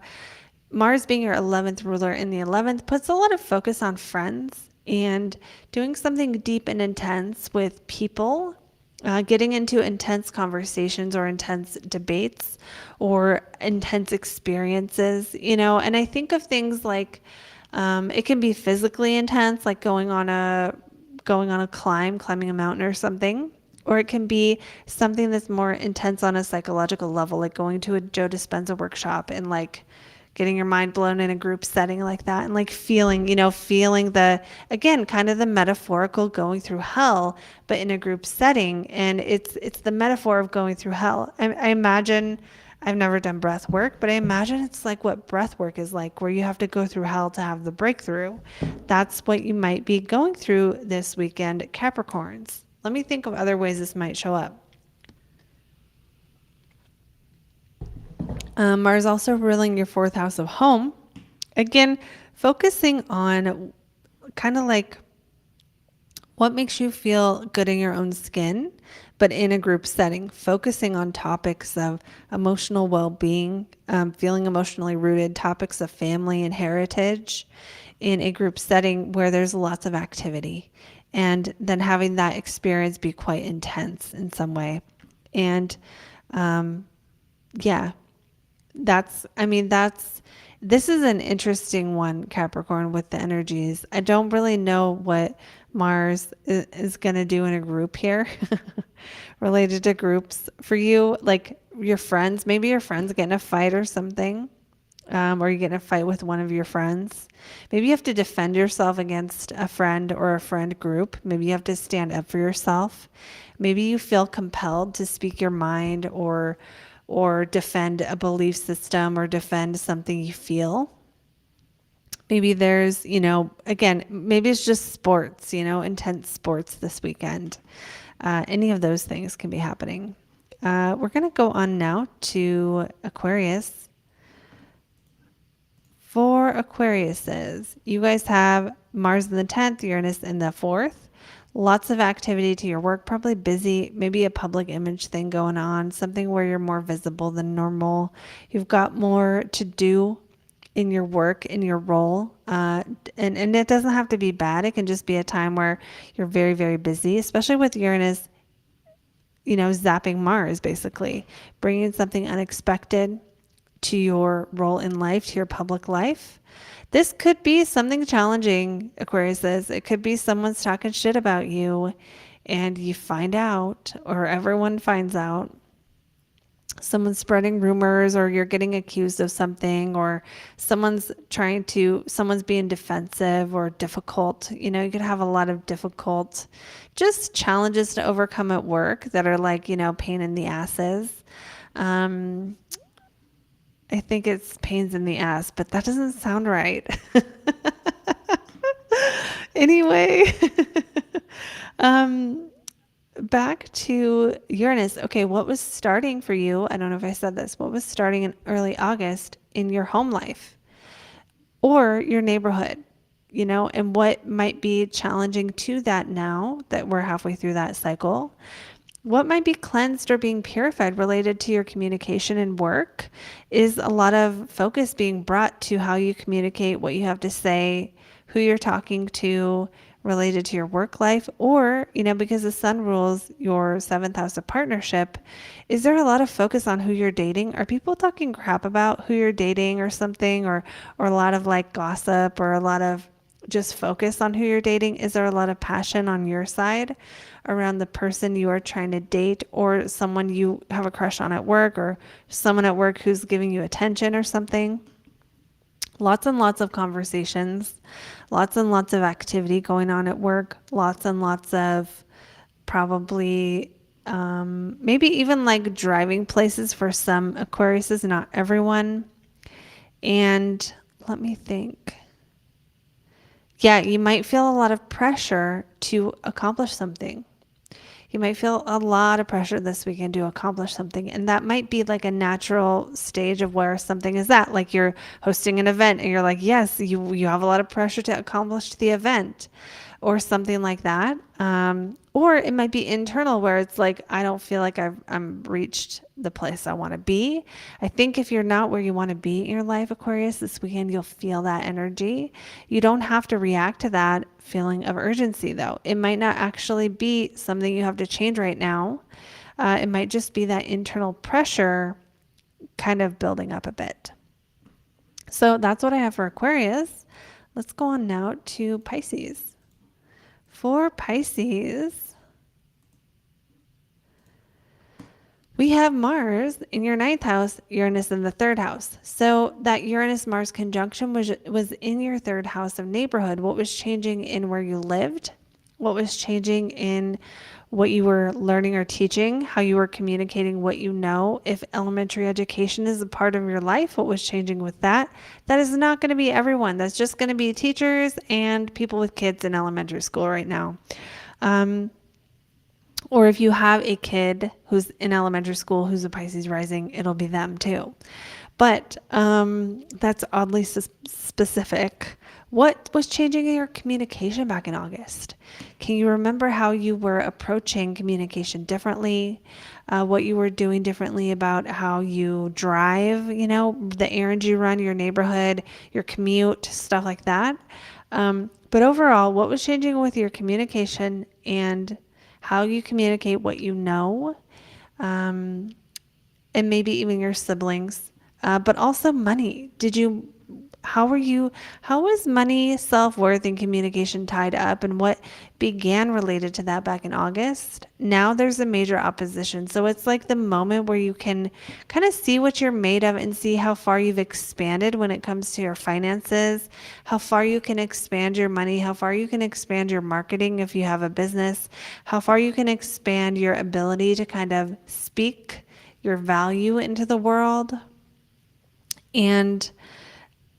Mars being your 11th ruler in the 11th puts a lot of focus on friends and doing something deep and intense with people, getting into intense conversations or intense debates or intense experiences, you know. And I think of things like it can be physically intense, like going on a climbing a mountain or something. Or it can be something that's more intense on a psychological level, like going to a Joe Dispenza workshop and like getting your mind blown in a group setting like that, and like feeling the, again, kind of the metaphorical going through hell, but in a group setting. And it's the metaphor of going through hell. I imagine, I've never done breath work, but I imagine it's like what breath work is like, where you have to go through hell to have the breakthrough. That's what you might be going through this weekend, Capricorns. Let me think of other ways this might show up. Mars also ruling your 4th house of home. Again, focusing on kind of like what makes you feel good in your own skin, but in a group setting, focusing on topics of emotional well-being, feeling emotionally rooted, topics of family and heritage in a group setting where there's lots of activity, and then having that experience be quite intense in some way. And yeah, this is an interesting one, Capricorn, with the energies. I don't really know what Mars is going to do in a group here related to groups for you, like your friends. Maybe your friends get in a fight or something, or you get in a fight with one of your friends. Maybe you have to defend yourself against a friend or a friend group. Maybe you have to stand up for yourself. Maybe you feel compelled to speak your mind or defend a belief system or defend something you feel. Maybe there's, again, maybe it's just sports, intense sports this weekend. Any of those things can be happening. We're going to go on now to Aquarius. For Aquariuses, you guys have Mars in the 10th, Uranus in the 4th. Lots of activity to your work, probably busy, maybe a public image thing going on, something where you're more visible than normal. You've got more to do in your work, in your role. And it doesn't have to be bad. It can just be a time where you're very, very busy, especially with Uranus, zapping Mars, basically, bringing something unexpected to your role in life, to your public life. This could be something challenging, Aquarius says. It could be someone's talking shit about you and you find out, or everyone finds out. Someone's spreading rumors, or you're getting accused of something, or someone's being defensive or difficult. You know, you could have a lot of difficult, just challenges to overcome at work that are like, pain in the asses. I think it's pains in the ass, but that doesn't sound right. Anyway, back to Uranus. Okay, what was starting for you? I don't know if I said this. What was starting in early August in your home life or your neighborhood? And what might be challenging to that now that we're halfway through that cycle? What might be cleansed or being purified related to your communication and work? Is a lot of focus being brought to how you communicate, what you have to say, who you're talking to, related to your work life? Or, because the sun rules your seventh house of partnership, is there a lot of focus on who you're dating? Are people talking crap about who you're dating or something, or a lot of like gossip, or a lot of just focus on who you're dating? Is there a lot of passion on your side around the person you are trying to date, or someone you have a crush on at work, or someone at work who's giving you attention or something? Lots and lots of conversations, lots and lots of activity going on at work, lots and lots of probably maybe even like driving places for some Aquariuses, not everyone. And let me think. Yeah, you might feel a lot of pressure to accomplish something. You might feel a lot of pressure this weekend to accomplish something. And that might be like a natural stage of where something is at. Like you're hosting an event and you're like, yes, you have a lot of pressure to accomplish the event, or something like that. Or it might be internal where it's like, I don't feel like I'm reached the place I want to be. I think if you're not where you want to be in your life, Aquarius, this weekend, you'll feel that energy. You don't have to react to that feeling of urgency, though. It might not actually be something you have to change right now. It might just be that internal pressure kind of building up a bit. So that's what I have for Aquarius. Let's go on now to Pisces. For Pisces, we have Mars in your ninth house, Uranus in the third house. So that Uranus-Mars conjunction was in your third house of neighborhood. What was changing in where you lived? What was changing in what you were learning or teaching, how you were communicating what you know? If elementary education is a part of your life, what was changing with that? That is not going to be everyone. That's just going to be teachers and people with kids in elementary school right now. Or if you have a kid who's in elementary school who's a Pisces rising, it'll be them too. But that's oddly specific. What was changing in your communication back in August? Can you remember how you were approaching communication differently? What you were doing differently about how you drive, the errands you run, your neighborhood, your commute, stuff like that. But overall, what was changing with your communication and how you communicate what you know, and maybe even your siblings, but also money. How was money, self-worth, and communication tied up, and what began related to that back in August? Now there's a major opposition. So it's like the moment where you can kind of see what you're made of and see how far you've expanded when it comes to your finances, how far you can expand your money, how far you can expand your marketing if you have a business, how far you can expand your ability to kind of speak your value into the world. And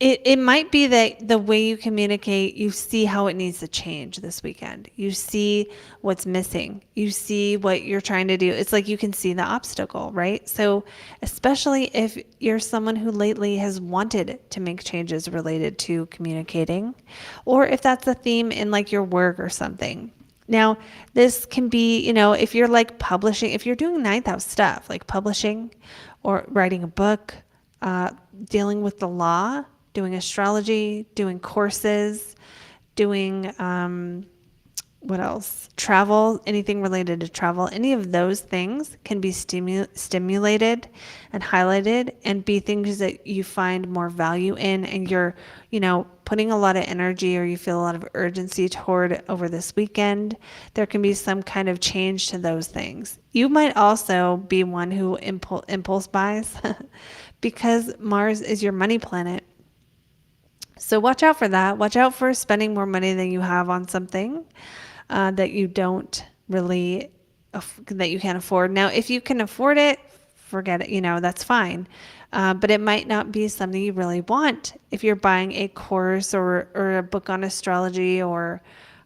it might be that the way you communicate, you see how it needs to change this weekend. You see what's missing. You see what you're trying to do. It's like you can see the obstacle, right? So especially if you're someone who lately has wanted to make changes related to communicating, or if that's a theme in like your work or something. Now, this can be, if you're like publishing, if you're doing ninth house stuff, like publishing or writing a book, dealing with the law, doing astrology, doing courses, doing what else? Travel, anything related to travel, any of those things can be stimulated and highlighted and be things that you find more value in, and you're, putting a lot of energy or you feel a lot of urgency toward over this weekend. There can be some kind of change to those things. You might also be one who impulse buys because Mars is your money planet. So watch out for that. Watch out for spending more money than you have on something that you don't really, that you can't afford. Now, if you can afford it, forget it, that's fine. But it might not be something you really want if you're buying a course or a book on astrology or,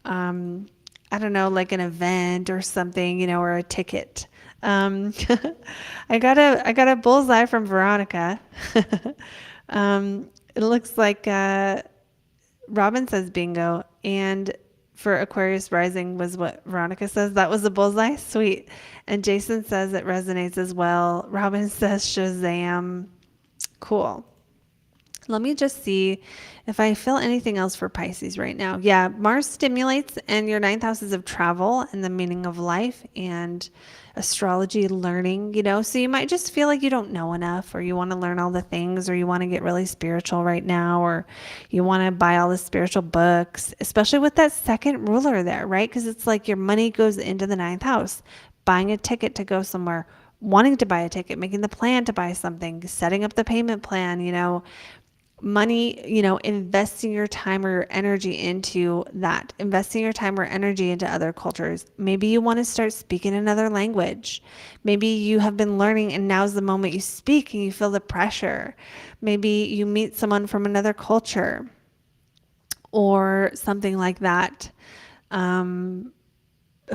I don't know, like an event or something, or a ticket. Um, I got a bullseye from Veronica. It looks like, Robin says bingo, and for Aquarius rising was what Veronica says. That was a bullseye. Sweet. And Jason says it resonates as well. Robin says Shazam. Cool. Let me just see if I feel anything else for Pisces right now. Yeah, Mars stimulates, and your ninth house is of travel and the meaning of life and astrology learning, so you might just feel like you don't know enough, or you want to learn all the things, or you want to get really spiritual right now, or you want to buy all the spiritual books, especially with that second ruler there, right? Because it's like your money goes into the ninth house, buying a ticket to go somewhere, wanting to buy a ticket, making the plan to buy something, setting up the payment plan, money, investing your time or your energy into that, investing your time or energy into other cultures. Maybe you want to start speaking another language. Maybe you have been learning and now's the moment you speak and you feel the pressure. Maybe you meet someone from another culture or something like that.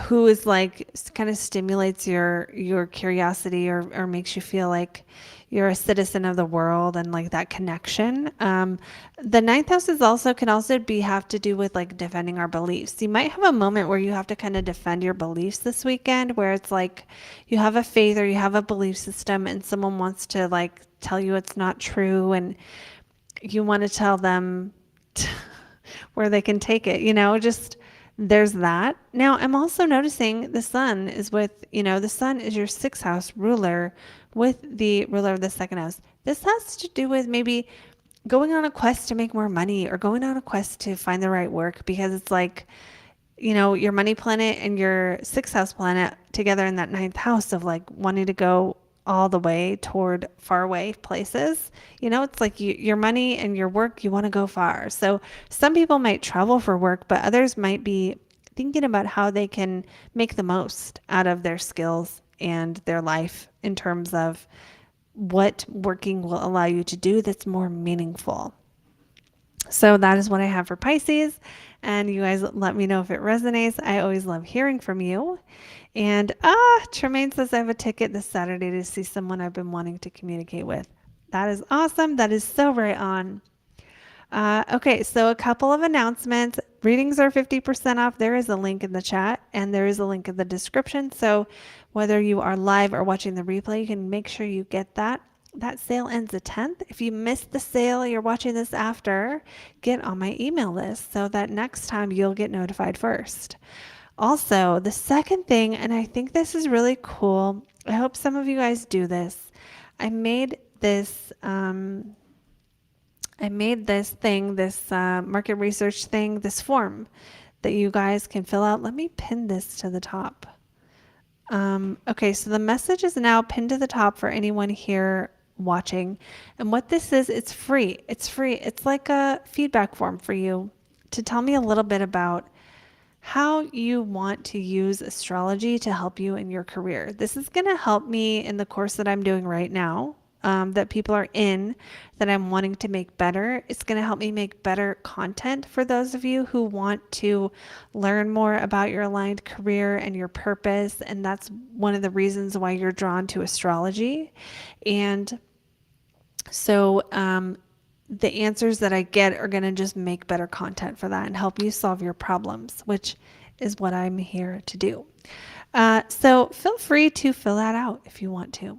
Who is like kind of stimulates your curiosity or makes you feel like you're a citizen of the world and like that connection. The ninth house can also have to do with like defending our beliefs. You might have a moment where you have to kind of defend your beliefs this weekend, where it's like you have a faith or you have a belief system and someone wants to like tell you it's not true, and you want to tell them where they can take it, just there's that. Now, I'm also noticing the sun is the sun is your sixth house ruler with the ruler of the second house. This has to do with maybe going on a quest to make more money or going on a quest to find the right work, because it's like, your money planet and your sixth house planet together in that ninth house of like wanting to go all the way toward far away places. It's like your money and your work, you want to go far. So some people might travel for work, but others might be thinking about how they can make the most out of their skills and their life in terms of what working will allow you to do that's more meaningful. So that is what I have for Pisces. And you guys let me know if it resonates. I always love hearing from you. And Tremaine says I have a ticket this Saturday to see someone I've been wanting to communicate with. That is awesome. That is so right on. Okay, so a couple of announcements. Readings are 50% off. There is a link in the chat and there is a link in the description. So whether you are live or watching the replay, you can make sure you get that. That sale ends the 10th. If you missed the sale, you're watching this after, get on my email list so that next time you'll get notified first. Also, the second thing, and I think this is really cool, I hope some of you guys do this. I made this market research thing, this form that you guys can fill out. Let me pin this to the top. Okay, so the message is now pinned to the top for anyone here watching. And what this is, it's free. It's free. It's like a feedback form for you to tell me a little bit about how you want to use astrology to help you in your career. This is going to help me in the course that I'm doing right now, that people are in, that I'm wanting to make better. It's going to help me make better content for those of you who want to learn more about your aligned career and your purpose. And that's one of the reasons why you're drawn to astrology. And so, the answers that I get are going to just make better content for that and help you solve your problems, which is what I'm here to do. So feel free to fill that out if you want to.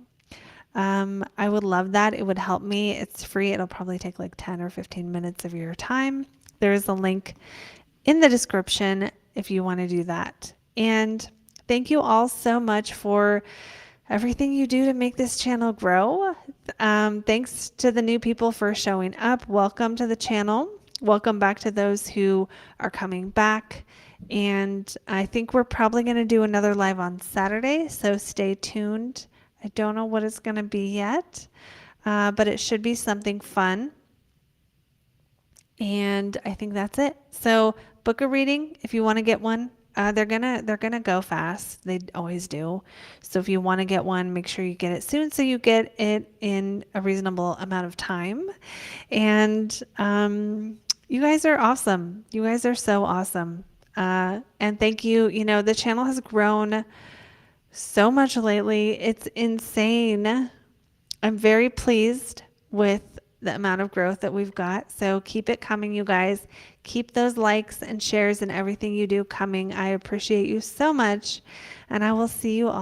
I would love that. It would help me. It's free. It'll probably take like 10 or 15 minutes of your time. There is a link in the description. if you want to do that. And thank you all so much for everything you do to make this channel grow. Thanks to the new people for showing up. Welcome to the channel. Welcome back to those who are coming back. And I think we're probably going to do another live on Saturday, so stay tuned. I don't know what it's going to be yet, but it should be something fun. And I think that's it. So book a reading if you want to get one. They're gonna go fast. They always do. So if you want to get one, make sure you get it soon so you get it in a reasonable amount of time. And you guys are awesome. You guys are so awesome. And thank you. You know, the channel has grown so much lately. It's insane. I'm very pleased with the amount of growth that we've got. So keep it coming, you guys. Keep those likes and shares and everything you do coming. I appreciate you so much. And I will see you all